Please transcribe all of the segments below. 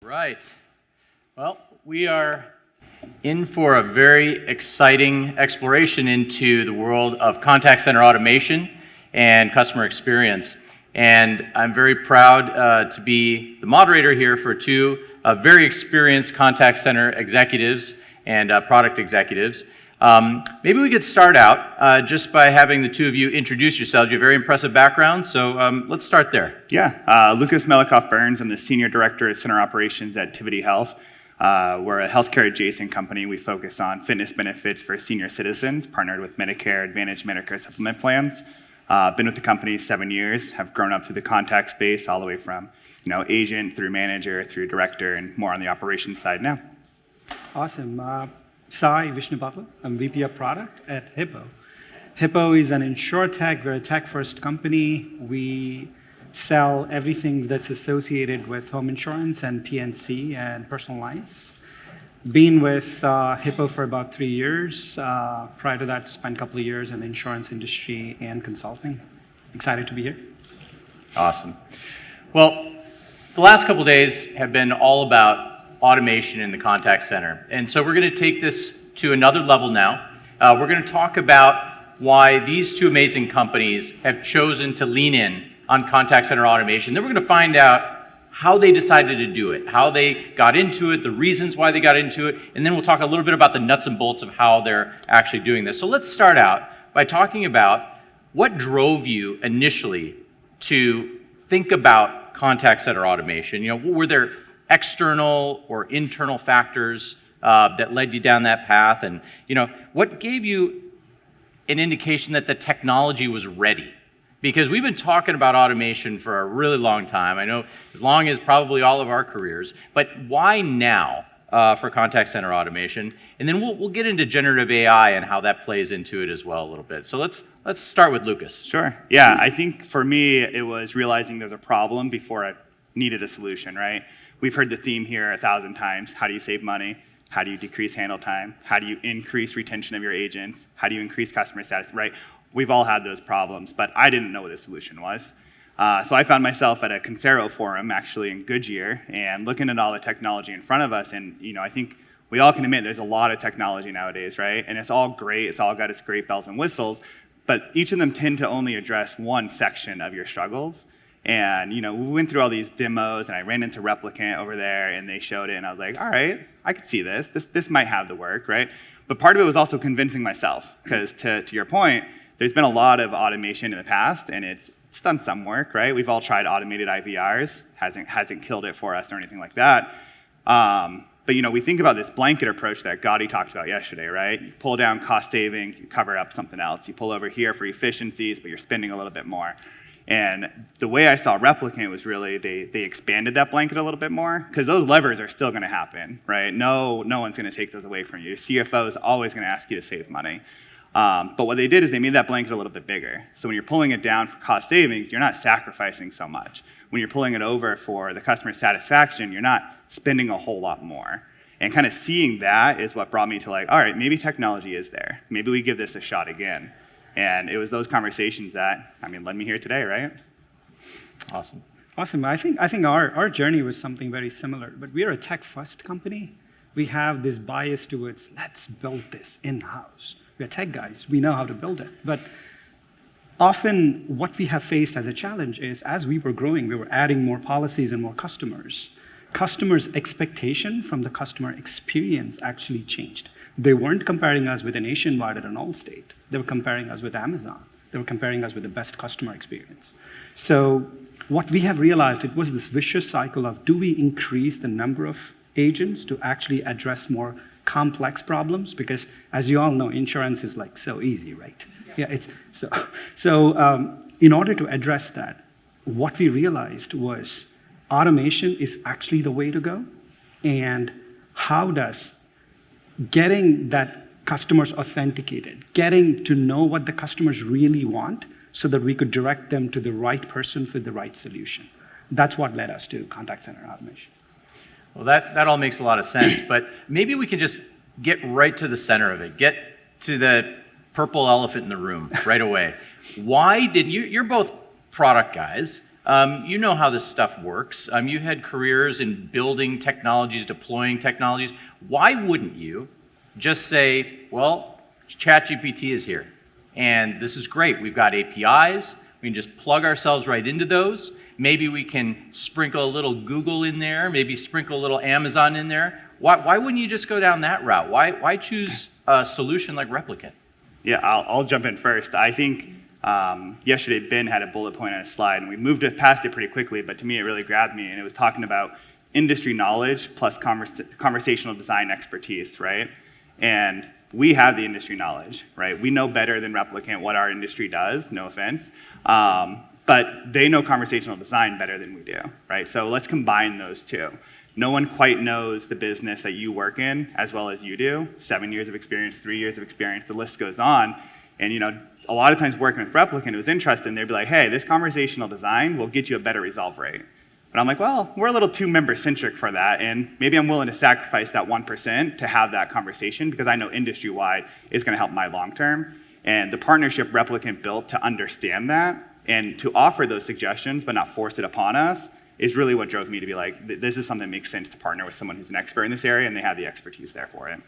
right. Well, we are in for a very exciting exploration into the world of contact center automation and customer experience. And I'm very proud to be the moderator here for two very experienced contact center executives and product executives. Maybe we could start out just by having the two of you introduce yourselves. You have a very impressive background, so let's start there. Yeah, Lucas Melikoff-Burns. I'm the Senior Director of Center Operations at Tivity Health. We're a healthcare adjacent company. We focus on fitness benefits for senior citizens, partnered with Medicare Advantage, Medicare Supplement plans. Been with the company 7 years, have grown up through the contact space all the way from agent through manager through director and more on the operations side now. Awesome. Sai Vishnu Butler. I'm VP of Product at Hippo. Hippo is an insurtech. We're a tech-first company. We sell everything that's associated with home insurance and PNC and personal lines. Been with Hippo for about 3 years. Prior to that, spent a couple of years in the insurance industry and consulting. Excited to be here. Awesome. Well, the last couple of days have been all about automation in the contact center. And so we're going to take this to another level now. We're going to talk about why these two amazing companies have chosen to lean in on contact center automation. Then we're going to find out how they decided to do it, how they got into it, the reasons why they got into it, and then we'll talk a little bit about the nuts and bolts of how they're actually doing this. So let's start out by talking about what drove you initially to think about contact center automation. Were there external or internal factors that led you down that path? And what gave you an indication that the technology was ready? Because we've been talking about automation for a really long time. I know as long as probably all of our careers. But why now for contact center automation? And then we'll get into generative AI and how that plays into it as well a little bit. So let's start with Lucas. Sure. Yeah, I think for me it was realizing there's a problem before I needed a solution, right? We've heard the theme here 1,000 times. How do you save money? How do you decrease handle time? How do you increase retention of your agents? How do you increase customer status, right? We've all had those problems, but I didn't know what the solution was. So I found myself at a Concero forum, actually in Goodyear, and looking at all the technology in front of us. And I think we all can admit there's a lot of technology nowadays, right? And it's all great. It's all got its great bells and whistles, but each of them tend to only address one section of your struggles. And we went through all these demos, and I ran into Replicant over there, and they showed it, and I was like, all right, I could see this. This might have the work, right? But part of it was also convincing myself, because to your point, there's been a lot of automation in the past, and it's done some work, right? We've all tried automated IVRs, hasn't killed it for us or anything like that. But we think about this blanket approach that Gotti talked about yesterday, right? You pull down cost savings, you cover up something else. You pull over here for efficiencies, but you're spending a little bit more. And the way I saw Replicant was really they expanded that blanket a little bit more, because those levers are still going to happen, right? No one's going to take those away from you. CFO is always going to ask you to save money. But what they did is they made that blanket a little bit bigger. So when you're pulling it down for cost savings, you're not sacrificing so much. When you're pulling it over for the customer satisfaction, you're not spending a whole lot more. And kind of seeing that is what brought me to all right, maybe technology is there. Maybe we give this a shot again. And it was those conversations that, led me here today, right? Awesome. Awesome. I think our journey was something very similar, but we are a tech-first company. We have this bias towards, let's build this in-house. We're tech guys. We know how to build it. But often what we have faced as a challenge is, as we were growing, we were adding more policies and more customers. Customers' expectation from the customer experience actually changed. They weren't comparing us with a Nationwide or an Allstate. They were comparing us with Amazon. They were comparing us with the best customer experience. So what we have realized, it was this vicious cycle of, do we increase the number of agents to actually address more complex problems? Because as you all know, insurance is so easy, right? Yeah, it's so in order to address that, what we realized was automation is actually the way to go. And how does getting that customers authenticated, getting to know what the customers really want so that we could direct them to the right person for the right solution. That's what led us to contact center automation. Well, that all makes a lot of sense, but maybe we can just get right to the center of it, get to the purple elephant in the room right away. Why did you're both product guys, You know how this stuff works. You had careers in building technologies, deploying technologies. Why wouldn't you just say, well, ChatGPT is here, and this is great. We've got APIs. We can just plug ourselves right into those. Maybe we can sprinkle a little Google in there, maybe sprinkle a little Amazon in there. Why wouldn't you just go down that route? Why choose a solution like Replicant? Yeah, I'll jump in first. I think yesterday Ben had a bullet point on a slide, and we moved it past it pretty quickly, but to me it really grabbed me, and it was talking about industry knowledge plus conversational design expertise, right? And we have the industry knowledge, right? We know better than Replicant what our industry does, no offense, but they know conversational design better than we do, right? So let's combine those two. No one quite knows the business that you work in as well as you do. 7 years of experience, 3 years of experience, the list goes on. And a lot of times working with Replicant, it was interesting. They'd be like, hey, this conversational design will get you a better resolve rate. But I'm like, well, we're a little too member-centric for that, and maybe I'm willing to sacrifice that 1% to have that conversation because I know industry-wide it's going to help my long-term. And the partnership Replicant built to understand that and to offer those suggestions but not force it upon us is really what drove me to be like, this is something that makes sense to partner with someone who's an expert in this area, and they have the expertise there for it.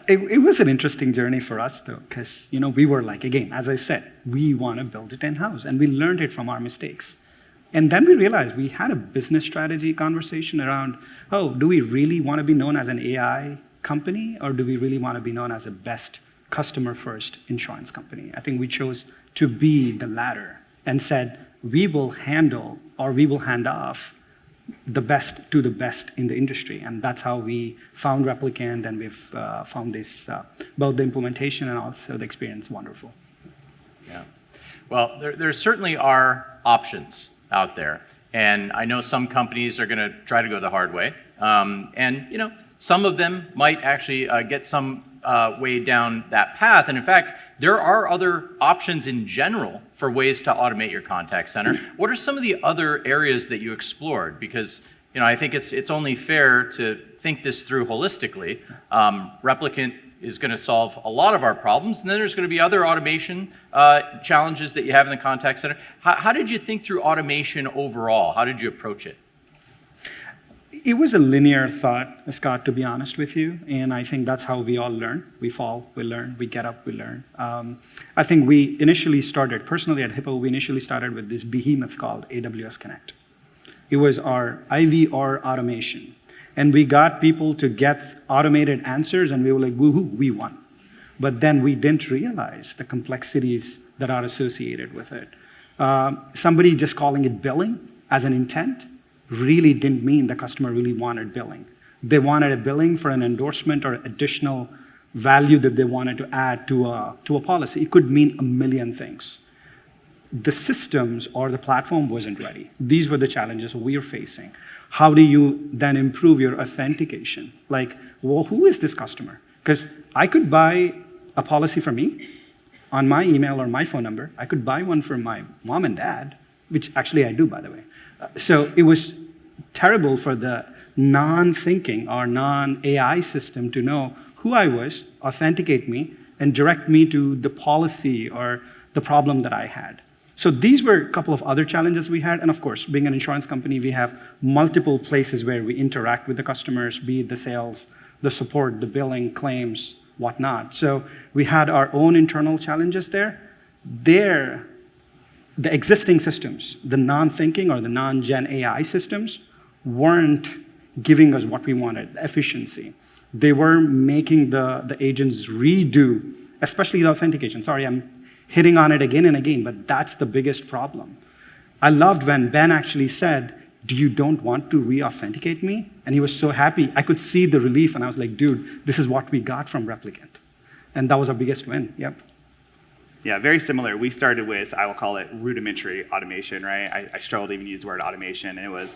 It was an interesting journey for us, though, because we were like, again, as I said, we want to build it in-house, and we learned it from our mistakes. And then we realized we had a business strategy conversation around, do we really want to be known as an AI company, or do we really want to be known as a best customer-first insurance company? I think we chose to be the latter and said, we will handle or we will hand off the best to the best in the industry. And that's how we found Replicant, and we've found this, both the implementation and also the experience wonderful. Yeah. Well, there certainly are options out there. And I know some companies are going to try to go the hard way. And some of them might actually get some way down that path. And in fact, there are other options in general for ways to automate your contact center. What are some of the other areas that you explored? Because I think it's only fair to think this through holistically. Replicant is going to solve a lot of our problems, and then there's going to be other automation challenges that you have in the contact center. How did you think through automation overall? How did you approach it? It was a linear thought, Scott, to be honest with you, and I think that's how we all learn. We fall, we learn, we get up, we learn. I think we initially started, personally at Hippo, we initially started with this behemoth called AWS Connect. It was our IVR automation, and we got people to get automated answers, and we were like, woohoo, we won. But then we didn't realize the complexities that are associated with it. Somebody just calling it billing as an intent really didn't mean the customer really wanted billing. They wanted a billing for an endorsement or additional value that they wanted to add to a policy. It could mean a million things. The systems or the platform wasn't ready. These were the challenges we're facing. How do you then improve your authentication? Like, well, who is this customer? Because I could buy a policy for me on my email or my phone number. I could buy one for my mom and dad, which actually I do, by the way. So it was terrible for the non-thinking or non-AI system to know who I was, authenticate me, and direct me to the policy or the problem that I had. So these were a couple of other challenges we had. And of course, being an insurance company, we have multiple places where we interact with the customers, be it the sales, the support, the billing, claims, whatnot. So we had our own internal challenges there. The existing systems, the non-thinking or the non-gen AI systems, weren't giving us what we wanted, efficiency. They were making the agents redo, especially the authentication. Sorry, I'm hitting on it again and again, but that's the biggest problem. I loved when Ben actually said, you don't want to re-authenticate me? And he was so happy. I could see the relief, and I was like, dude, this is what we got from Replicant. And that was our biggest win, yep. Yeah, very similar. We started with, I will call it rudimentary automation, right? I struggled to even use the word automation, and it was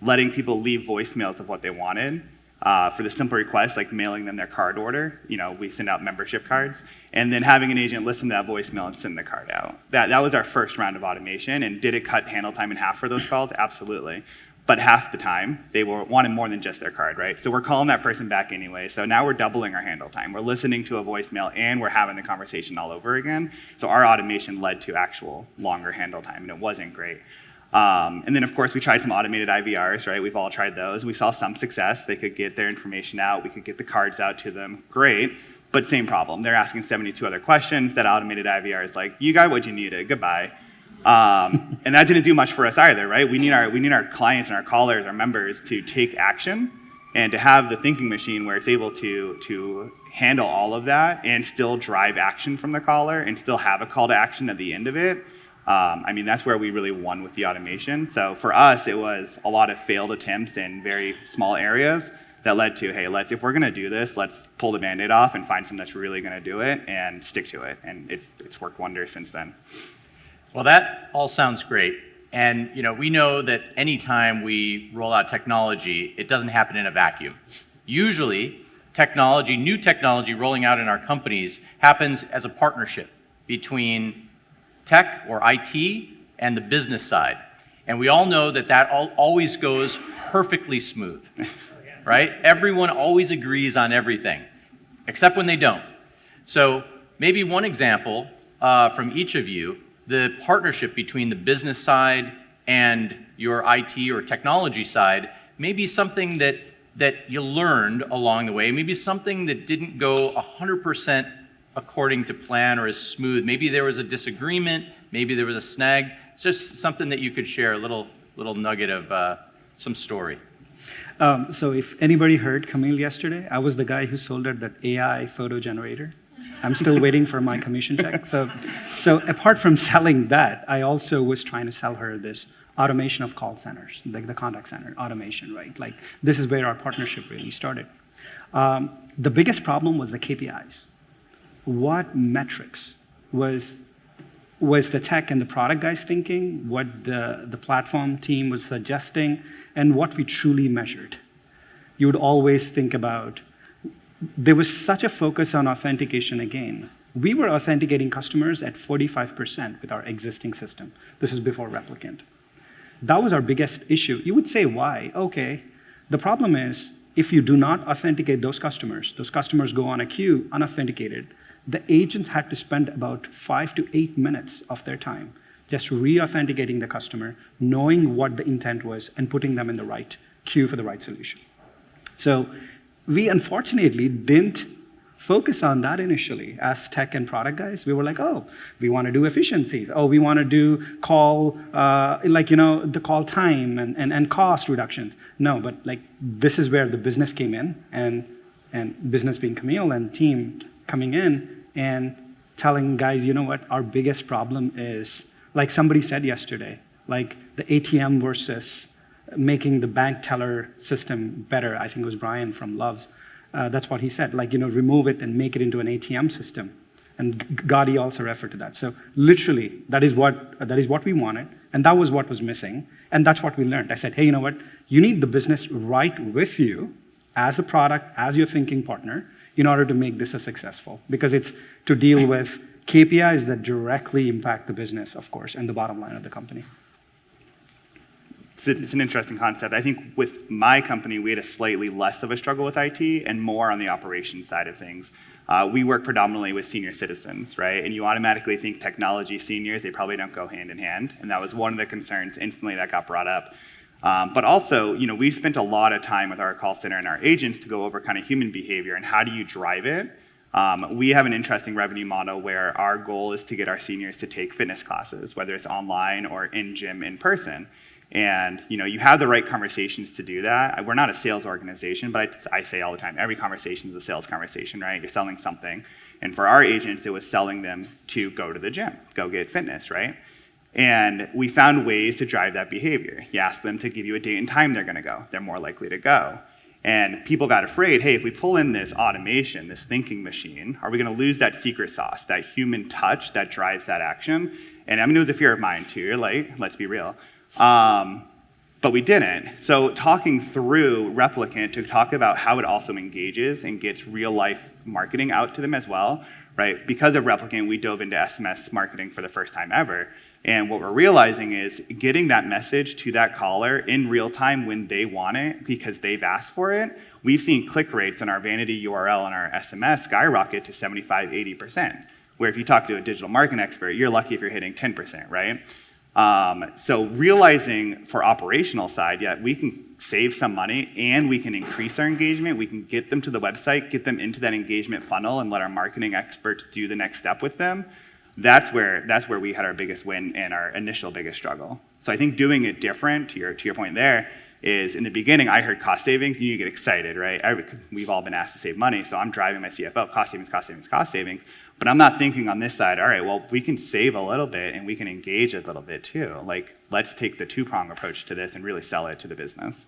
letting people leave voicemails of what they wanted for the simple request, like mailing them their card order. We send out membership cards, and then having an agent listen to that voicemail and send the card out. That was our first round of automation, and did it cut handle time in half for those calls? Absolutely. But half the time, they wanted more than just their card, right? So we're calling that person back anyway. So now we're doubling our handle time. We're listening to a voicemail, and we're having the conversation all over again. So our automation led to actual longer handle time, and it wasn't great. And then, of course, we tried some automated IVRs, right? We've all tried those. We saw some success. They could get their information out. We could get the cards out to them. Great. But same problem. They're asking 72 other questions. That automated IVR is like, you got what you needed. Goodbye. And that didn't do much for us either, right? We need our clients and our callers, our members, to take action and to have the thinking machine where it's able to handle all of that and still drive action from the caller and still have a call to action at the end of it. I mean, that's where we really won with the automation. So for us, it was a lot of failed attempts in very small areas that led to, hey, if we're gonna do this, let's pull the Band-Aid off and find something that's really gonna do it and stick to it. And it's worked wonders since then. Well, that all sounds great. And we know that anytime we roll out technology, it doesn't happen in a vacuum. Usually, new technology rolling out in our companies happens as a partnership between tech or IT and the business side. And we all know that always goes perfectly smooth, right? Everyone always agrees on everything, except when they don't. So maybe one example from each of you, the partnership between the business side and your IT or technology side may be something that you learned along the way, maybe something that didn't go 100% according to plan or as smooth. Maybe there was a disagreement, maybe there was a snag. It's just something that you could share, a little nugget of some story. So if anybody heard Camille yesterday, I was the guy who sold her that AI photo generator. I'm still waiting for my commission check. So apart from selling that, I also was trying to sell her this automation of call centers, like the contact center automation, right? Like this is where our partnership really started. The biggest problem was the KPIs. What metrics was the tech and the product guys thinking, what the platform team was suggesting, and what we truly measured? You would always think about, there was such a focus on authentication again. We were authenticating customers at 45% with our existing system. This is before Replicant. That was our biggest issue. You would say, why? Okay, the problem is, if you do not authenticate those customers go on a queue unauthenticated. The agents had to spend about 5 to 8 minutes of their time just re-authenticating the customer, knowing what the intent was, and putting them in the right queue for the right solution. So we unfortunately didn't focus on that initially as tech and product guys. We were like, oh, we want to do efficiencies. Oh, we want to do call, the call time and cost reductions. No, but this is where the business came in, and business being Camille and team coming in and telling guys, you know what, our biggest problem is, like somebody said yesterday, like the ATM versus making the bank teller system better. I think it was Brian from Loves. That's what he said, remove it and make it into an ATM system. And Gaudi also referred to that. So literally, that is what we wanted, and that was what was missing, and that's what we learned. I said, hey, you know what? You need the business right with you as the product, as your thinking partner, in order to make this a successful. Because it's to deal with KPIs that directly impact the business, of course, and the bottom line of the company. It's an interesting concept. I think with my company, we had a slightly less of a struggle with IT and more on the operations side of things. We work predominantly with senior citizens, right? And you automatically think technology seniors, they probably don't go hand in hand. And that was one of the concerns instantly that got brought up. But also, we spent a lot of time with our call center and our agents to go over kind of human behavior and how do you drive it. We have an interesting revenue model where our goal is to get our seniors to take fitness classes, whether it's online or in gym in person. And you have the right conversations to do that. We're not a sales organization, but I say all the time, every conversation is a sales conversation, right? You're selling something. And for our agents, it was selling them to go to the gym, go get fitness, right? And we found ways to drive that behavior. You ask them to give you a date and time they're gonna go. They're more likely to go. And people got afraid, hey, if we pull in this automation, this thinking machine, are we gonna lose that secret sauce, that human touch that drives that action? And I mean, it was a fear of mine too. You're like, let's be real. But we didn't. So talking through Replicant to talk about how it also engages and gets real life marketing out to them as well, right? Because of Replicant, we dove into SMS marketing for the first time ever. And what we're realizing is getting that message to that caller in real time when they want it because they've asked for it. We've seen click rates on our vanity URL and our SMS skyrocket to 75, 80%. Where if you talk to a digital marketing expert, you're lucky if you're hitting 10%, right? So realizing for operational side, yeah, we can save some money and we can increase our engagement. We can get them to the website, get them into that engagement funnel, and let our marketing experts do the next step with them. That's where we had our biggest win and our initial biggest struggle. So I think doing it different, to your point there, is in the beginning, I heard cost savings, and you get excited, right? We've all been asked to save money, so I'm driving my CFO, cost savings, cost savings, cost savings. But I'm not thinking on this side, all right, well, we can save a little bit and we can engage a little bit too. Like, let's take the two-prong approach to this and really sell it to the business.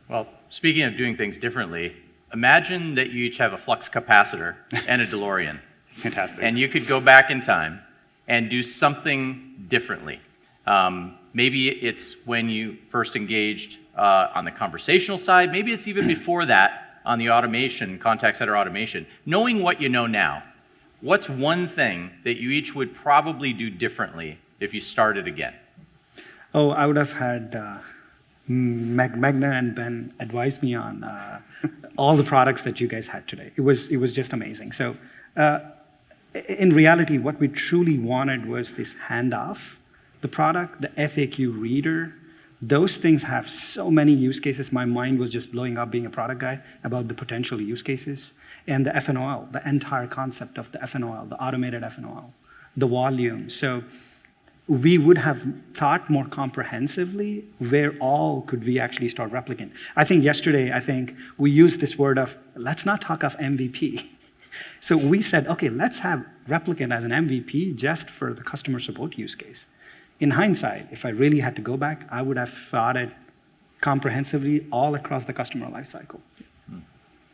Well, speaking of doing things differently, imagine that you each have a flux capacitor and a DeLorean. Fantastic. And you could go back in time and do something differently. Maybe it's when you first engaged on the conversational side. Maybe it's even before that on the automation, contact center automation. Knowing what you know now, what's one thing that you each would probably do differently if you started again? Oh, I would have had Magna and Ben advise me on all the products that you guys had today. It was just amazing. So in reality, what we truly wanted was this handoff. The product, the FAQ reader, those things have so many use cases. My mind was just blowing up being a product guy about the potential use cases. And the FNOL, the entire concept of the FNOL, the automated FNOL, the volume. So we would have thought more comprehensively where all could we actually start Replicant. I think yesterday, we used this word of, let's not talk of MVP. So we said, okay, let's have Replicant as an MVP just for the customer support use case. In hindsight, if I really had to go back, I would have thought it comprehensively all across the customer lifecycle.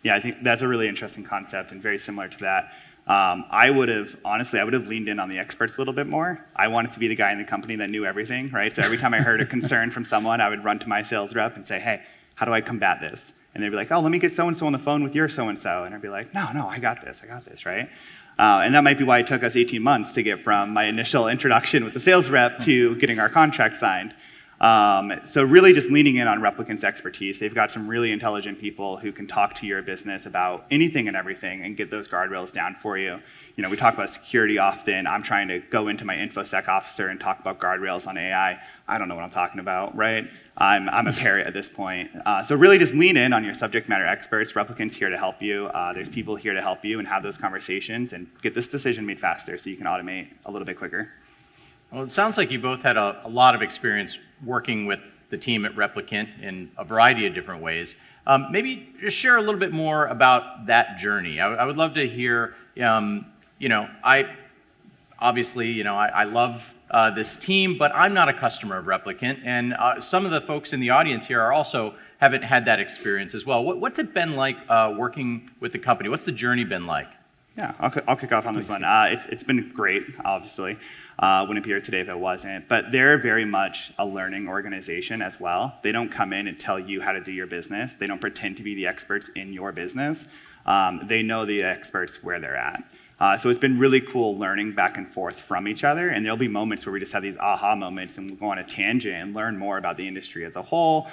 Yeah, I think that's a really interesting concept and very similar to that. I would have leaned in on the experts a little bit more. I wanted to be the guy in the company that knew everything, right? So every time I heard a concern from someone, I would run to my sales rep and say, hey, how do I combat this? And they'd be like, oh, let me get so-and-so on the phone with your so-and-so. And I'd be like, no, I got this, right? And that might be why it took us 18 months to get from my initial introduction with the sales rep to getting our contract signed. So really just leaning in on Replicant's expertise. They've got some really intelligent people who can talk to your business about anything and everything and get those guardrails down for you. You know, we talk about security often. I'm trying to go into my InfoSec officer and talk about guardrails on AI. I don't know what I'm talking about, right? I'm a parrot at this point. So really just lean in on your subject matter experts. Replicant's here to help you. There's people here to help you and have those conversations and get this decision made faster so you can automate a little bit quicker. Well, it sounds like you both had a lot of experience working with the team at Replicant in a variety of different ways. Maybe just share a little bit more about that journey. I would love to hear, I love this team, but I'm not a customer of Replicant, and some of the folks in the audience here haven't had that experience as well. What's it been like working with the company? What's the journey been like? Yeah, I'll kick off on this one. It's been great, obviously. Wouldn't be here today if it wasn't. But they're very much a learning organization as well. They don't come in and tell you how to do your business. They don't pretend to be the experts in your business. They know the experts where they're at. So it's been really cool learning back and forth from each other. And there'll be moments where we just have these aha moments and we'll go on a tangent and learn more about the industry as a whole,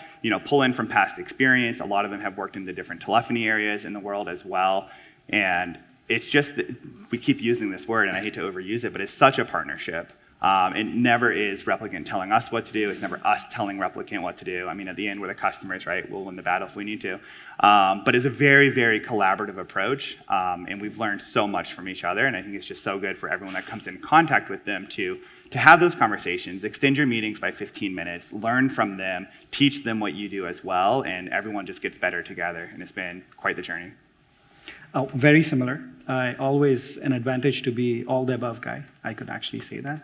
pull in from past experience. A lot of them have worked in the different telephony areas in the world as well. And it's just that we keep using this word, and I hate to overuse it, but it's such a partnership. It never is Replicant telling us what to do. It's never us telling Replicant what to do. I mean, at the end, we're the customers, right? We'll win the battle if we need to. But it's a very, very collaborative approach, and we've learned so much from each other, and I think it's just so good for everyone that comes in contact with them to have those conversations, extend your meetings by 15 minutes, learn from them, teach them what you do as well, and everyone just gets better together, and it's been quite the journey. Oh, very similar. Always an advantage to be all the above guy. I could actually say that.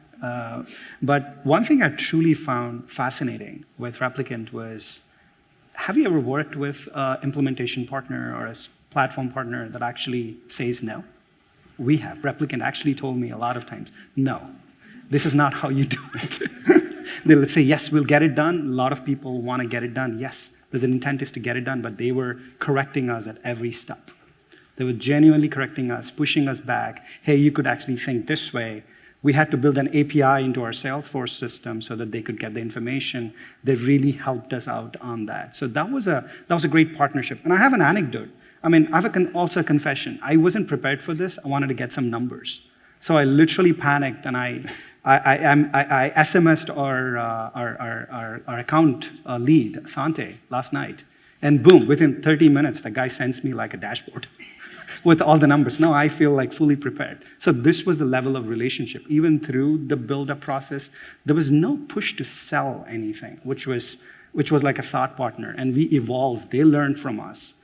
But one thing I truly found fascinating with Replicant was, have you ever worked with an implementation partner or a platform partner that actually says no? We have. Replicant actually told me a lot of times, no, this is not how you do it. They'll say, yes, we'll get it done. A lot of people want to get it done. Yes, there's an intent is to get it done, but they were correcting us at every step. They were genuinely correcting us, pushing us back. Hey, you could actually think this way. We had to build an API into our Salesforce system so that they could get the information. They really helped us out on that. So that was a great partnership. And I have an anecdote. I mean, I have also a confession. I wasn't prepared for this. I wanted to get some numbers. So I literally panicked, and I I SMS'd our account lead, Sante, last night. And boom, within 30 minutes, the guy sends me like a dashboard with all the numbers. Now I feel like fully prepared. So this was the level of relationship. Even through the build-up process, there was no push to sell anything, which was like a thought partner. And we evolved. They learned from us.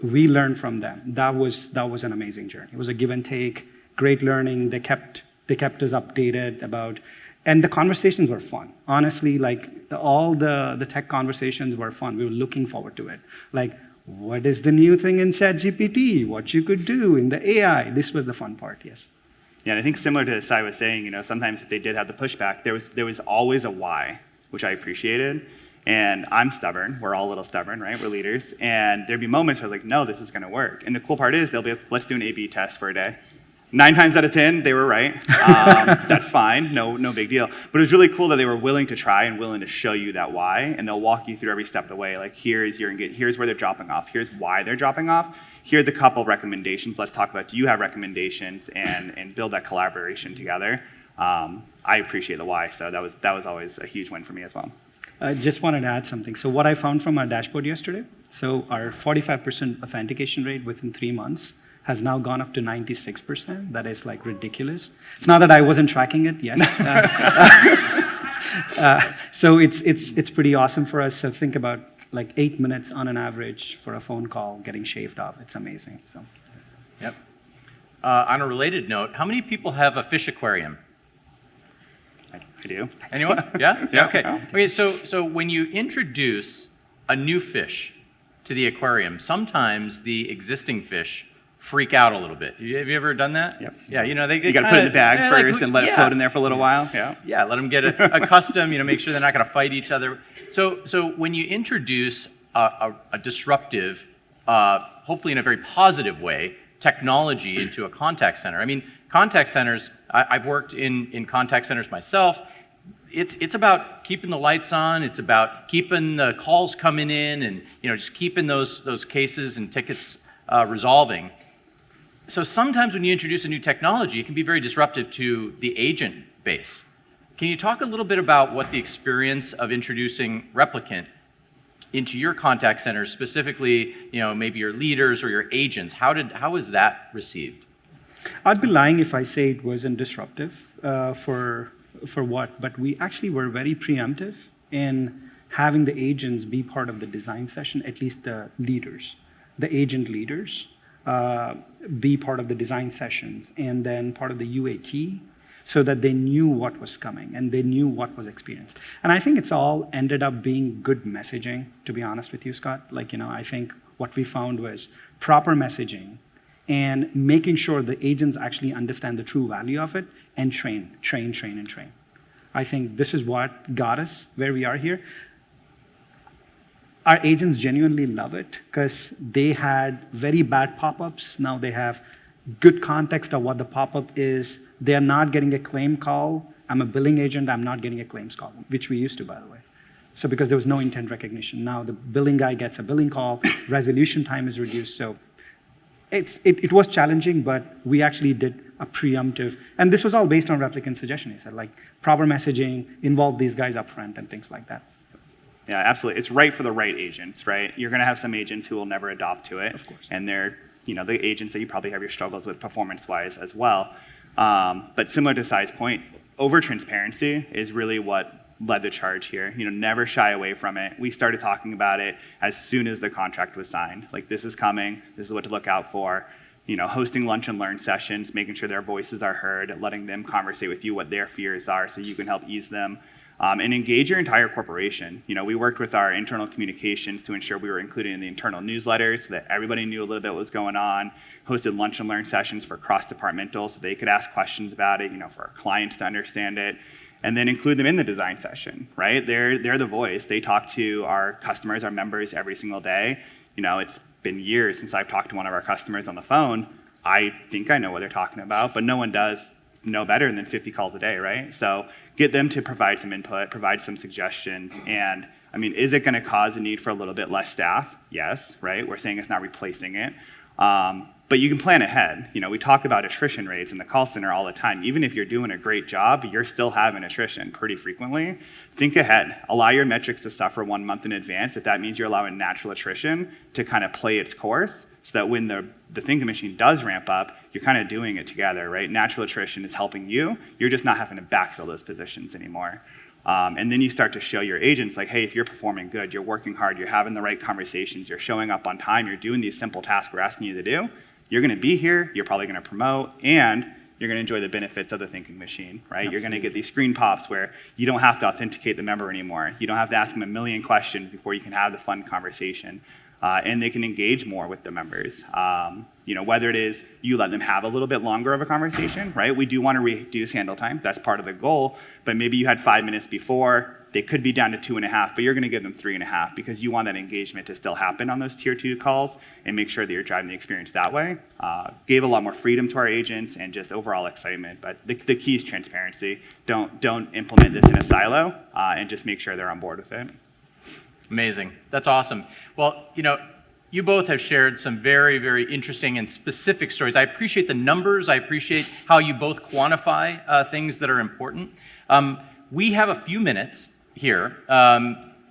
We learned from them. That was an amazing journey. It was a give and take, great learning. They kept us updated about, and the conversations were fun. Honestly, like all the tech conversations were fun. We were looking forward to it. Like, what is the new thing in ChatGPT? What you could do in the AI? This was the fun part, yes. Yeah, and I think similar to Sai was saying, sometimes if they did have the pushback, there was always a why, which I appreciated. And I'm stubborn. We're all a little stubborn, right? We're leaders. And there'd be moments where I was like, no, this is going to work. And the cool part is they'll be like, let's do an A/B test for a day. 9 times out of 10, they were right. That's fine, no big deal. But it was really cool that they were willing to try and willing to show you that why, and they'll walk you through every step of the way. Like, here's where they're dropping off. Here's why they're dropping off. Here's a couple recommendations. Let's talk about, do you have recommendations, and build that collaboration together. I appreciate the why, so that was always a huge win for me as well. I just wanted to add something. So what I found from our dashboard yesterday, so our 45% authentication rate within 3 months has now gone up to 96%. That is like ridiculous. It's not that I wasn't tracking it, yes. So it's pretty awesome for us. So think about like 8 minutes on an average for a phone call getting shaved off. It's amazing. So, Yep. On a related note, how many people have a fish aquarium? I do. Anyone? Yeah? Yeah. Okay. Yeah. Okay, so when you introduce a new fish to the aquarium, sometimes the existing fish freak out a little bit. Have you ever done that? Yep. Yeah, they You got to put it in the bag first and let it float in there for a little while. Yeah, let them get accustomed, make sure they're not going to fight each other. So when you introduce a disruptive, hopefully in a very positive way, technology into a contact center. I mean, contact centers, I've worked in contact centers myself. It's about keeping the lights on. It's about keeping the calls coming in, and just keeping those cases and tickets resolving. So sometimes when you introduce a new technology, it can be very disruptive to the agent base. Can you talk a little bit about what the experience of introducing Replicant into your contact centers, specifically, maybe your leaders or your agents, how was that received? I'd be lying if I say it wasn't disruptive for what, but we actually were very preemptive in having the agents be part of the design session, at least the leaders, the agent leaders, be part of the design sessions, and then part of the UAT, so that they knew what was coming and they knew what was experienced. And I think it's all ended up being good messaging, to be honest with you, Scott. I think what we found was proper messaging and making sure the agents actually understand the true value of it and train. I think this is what got us where we are here. Our agents genuinely love it because they had very bad pop-ups. Now they have good context of what the pop-up is. They're not getting a claim call. I'm a billing agent, I'm not getting a claims call, which we used to, by the way. So because there was no intent recognition. Now the billing guy gets a billing call, resolution time is reduced. So it was challenging, but we actually did a preemptive, and this was all based on Replicant suggestion. He said, proper messaging, involve these guys up front and things like that. Yeah, absolutely. It's right for the right agents, right? You're going to have some agents who will never adopt to it. Of course. And they're, the agents that you probably have your struggles with performance-wise as well. But similar to Sai's point, over-transparency is really what led the charge here. Never shy away from it. We started talking about it as soon as the contract was signed. This is coming. This is what to look out for. Hosting lunch and learn sessions, making sure their voices are heard, letting them conversate with you what their fears are so you can help ease them. And engage your entire corporation. We worked with our internal communications to ensure we were included in the internal newsletters so that everybody knew a little bit what was going on, hosted lunch and learn sessions for cross-departmental so they could ask questions about it, for our clients to understand it, and then include them in the design session, right? They're the voice. They talk to our customers, our members every single day. It's been years since I've talked to one of our customers on the phone. I think I know what they're talking about, but no one does know better than 50 calls a day, right? So get them to provide some input, provide some suggestions, and I mean, is it going to cause a need for a little bit less staff? Yes, right? We're saying it's not replacing it. But you can plan ahead. We talk about attrition rates in the call center all the time. Even if you're doing a great job, you're still having attrition pretty frequently. Think ahead. Allow your metrics to suffer 1 month in advance if that means you're allowing natural attrition to kind of play its course, so that when the thinking machine does ramp up, you're kind of doing it together, right? Natural attrition is helping you. You're just not having to backfill those positions anymore. And then you start to show your agents, like, hey, if you're performing good, you're working hard, you're having the right conversations, you're showing up on time, you're doing these simple tasks we're asking you to do, you're going to be here, you're probably going to promote, and you're going to enjoy the benefits of the thinking machine, right? Absolutely. You're going to get these screen pops where you don't have to authenticate the member anymore. You don't have to ask them a million questions before you can have the fun conversation. And they can engage more with the members. Whether it is you let them have a little bit longer of a conversation, right? We do want to reduce handle time. That's part of the goal. But maybe you had 5 minutes before. They could be down to 2.5, but you're going to give them 3.5 because you want that engagement to still happen on those tier 2 calls and make sure that you're driving the experience that way. Gave a lot more freedom to our agents and just overall excitement. But the key is transparency. Don't implement this in a silo and just make sure they're on board with it. Amazing. That's awesome. Well, you both have shared some very, very interesting and specific stories. I appreciate the numbers. I appreciate how you both quantify things that are important. We have a few minutes here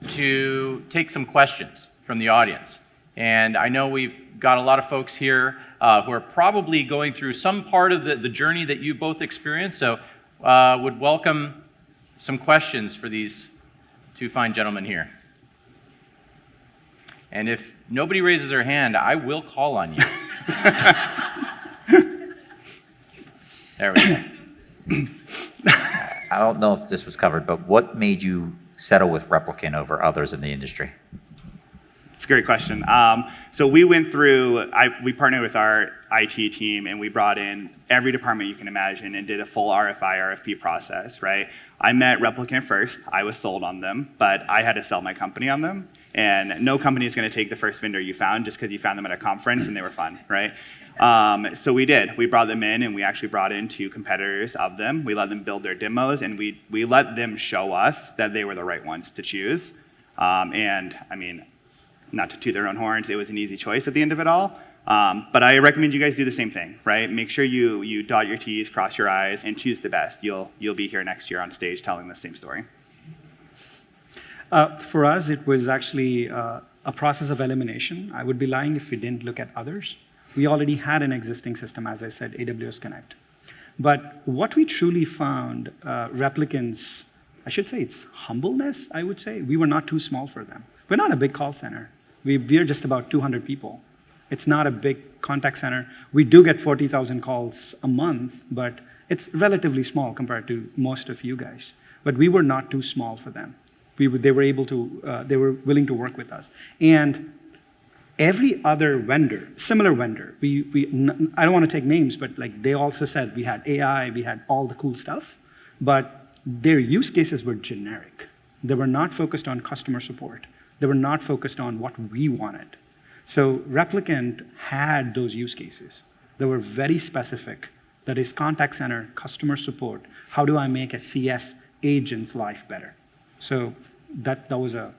to take some questions from the audience. And I know we've got a lot of folks here who are probably going through some part of the journey that you both experienced. So would welcome some questions for these two fine gentlemen here. And if nobody raises their hand, I will call on you. There we go. I don't know if this was covered, but what made you settle with Replicant over others in the industry? It's a great question. So we went through, we partnered with our IT team and we brought in every department you can imagine and did a full RFI, RFP process, right? I met Replicant first. I was sold on them, but I had to sell my company on them. And no company is going to take the first vendor you found just because you found them at a conference and they were fun, right? So we did. We brought them in and we actually brought in 2 competitors of them. We let them build their demos and we let them show us that they were the right ones to choose. And I mean, not to toot their own horns, it was an easy choice at the end of it all. But I recommend you guys do the same thing, right? Make sure you dot your T's, cross your I's, and choose the best. You'll be here next year on stage telling the same story. For us, it was actually a process of elimination. I would be lying if we didn't look at others. We already had an existing system, as I said, AWS Connect. But what we truly found, Replicant's, I should say it's humbleness, I would say. We were not too small for them. We're not a big call center. We're just about 200 people. It's not a big contact center. We do get 40,000 calls a month, but it's relatively small compared to most of you guys. But we were not too small for them. They were willing to work with us. And every other vendor, similar vendor, I don't want to take names, but like they also said we had AI, we had all the cool stuff, but their use cases were generic. They were not focused on customer support. They were not focused on what we wanted. So Replicant had those use cases. They were very specific. That is contact center, customer support. How do I make a CS agent's life better? So that was a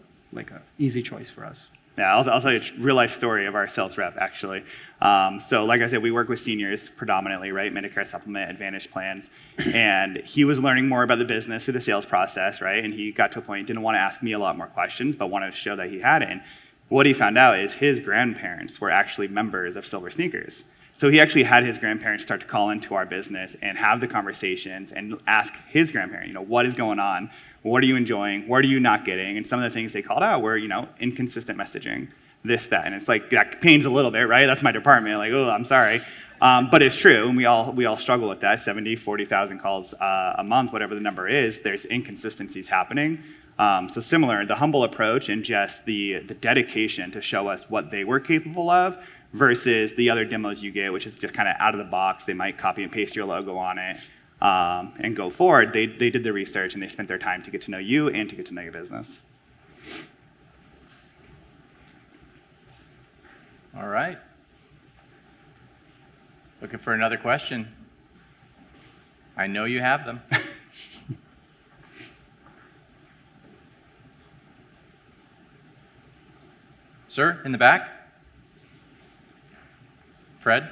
easy choice for us. Yeah, I'll tell you a real life story of our sales rep, actually. So like I said, we work with seniors predominantly, right? Medicare supplement, Advantage plans. And he was learning more about the business through the sales process, right? And he got to a point, didn't want to ask me a lot more questions, but wanted to show that he had it. And what he found out is his grandparents were actually members of Silver Sneakers. So he actually had his grandparents start to call into our business and have the conversations and ask his grandparent, what is going on? What are you enjoying? What are you not getting? And some of the things they called out were, inconsistent messaging, this, that. And it's like, that pains a little bit, right? That's my department. Like, oh, I'm sorry. But it's true, and we all struggle with that. 70, 40,000 calls a month, whatever the number is, there's inconsistencies happening. So similar, the humble approach and just the dedication to show us what they were capable of versus the other demos you get, which is just kind of out of the box. They might copy and paste your logo on it and go forward. They did the research and they spent their time to get to know you and to get to know your business. All right. Looking for another question. I know you have them. Sir, in the back? Fred?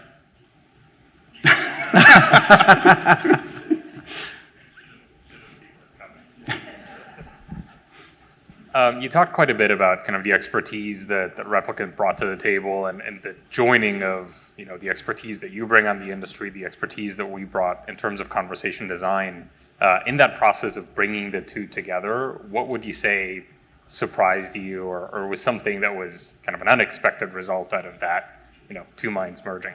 You talked quite a bit about kind of the expertise that Replicant brought to the table and the joining of, the expertise that you bring on the industry, the expertise that we brought in terms of conversation design. In that process of bringing the two together, what would you say surprised you or was something that was kind of an unexpected result out of that, two minds merging?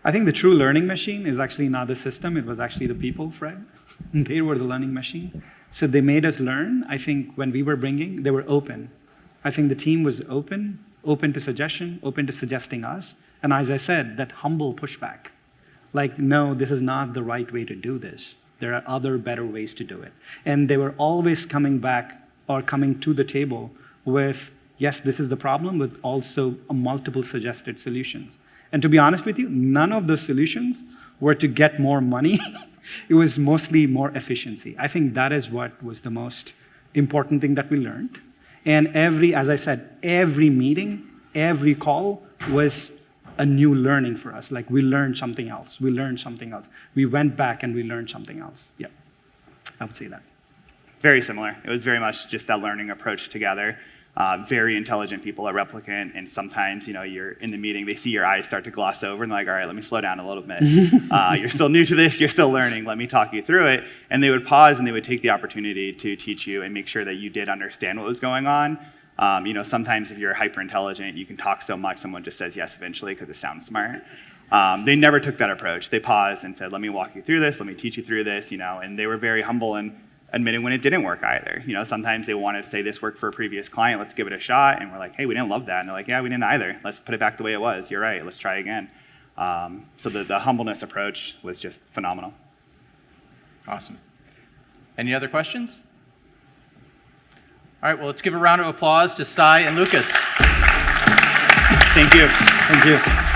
I think the true learning machine is actually not the system, it was actually the people, Fred. They were the learning machine. So they made us learn. I think when we were bringing, they were open. I think the team was open to suggestion, open to suggesting us. And as I said, that humble pushback. Like, no, this is not the right way to do this. There are other better ways to do it. And they were always coming back or coming to the table with, yes, this is the problem, with also multiple suggested solutions. And to be honest with you, none of those solutions were to get more money. It was mostly more efficiency. I think that is what was the most important thing that we learned. And as I said, every meeting, every call was a new learning for us. Like, we learned something else. We learned something else. We went back and we learned something else. Yeah, I would say that. Very similar. It was very much just that learning approach together. Very intelligent people at Replicant, and sometimes, you're in the meeting, they see your eyes start to gloss over, and they're like, all right, let me slow down a little bit. You're still new to this, you're still learning, let me talk you through it. And they would pause and they would take the opportunity to teach you and make sure that you did understand what was going on. Sometimes if you're hyper intelligent, you can talk so much, someone just says yes eventually because it sounds smart. They never took that approach. They paused and said, let me walk you through this, let me teach you through this, and they were very humble and admitting when it didn't work either. Sometimes they wanted to say, this worked for a previous client, let's give it a shot. And we're like, hey, we didn't love that. And they're like, yeah, we didn't either. Let's put it back the way it was. You're right, let's try again. So the humbleness approach was just phenomenal. Awesome. Any other questions? All right, well, let's give a round of applause to Sai and Lucas. Thank you. Thank you.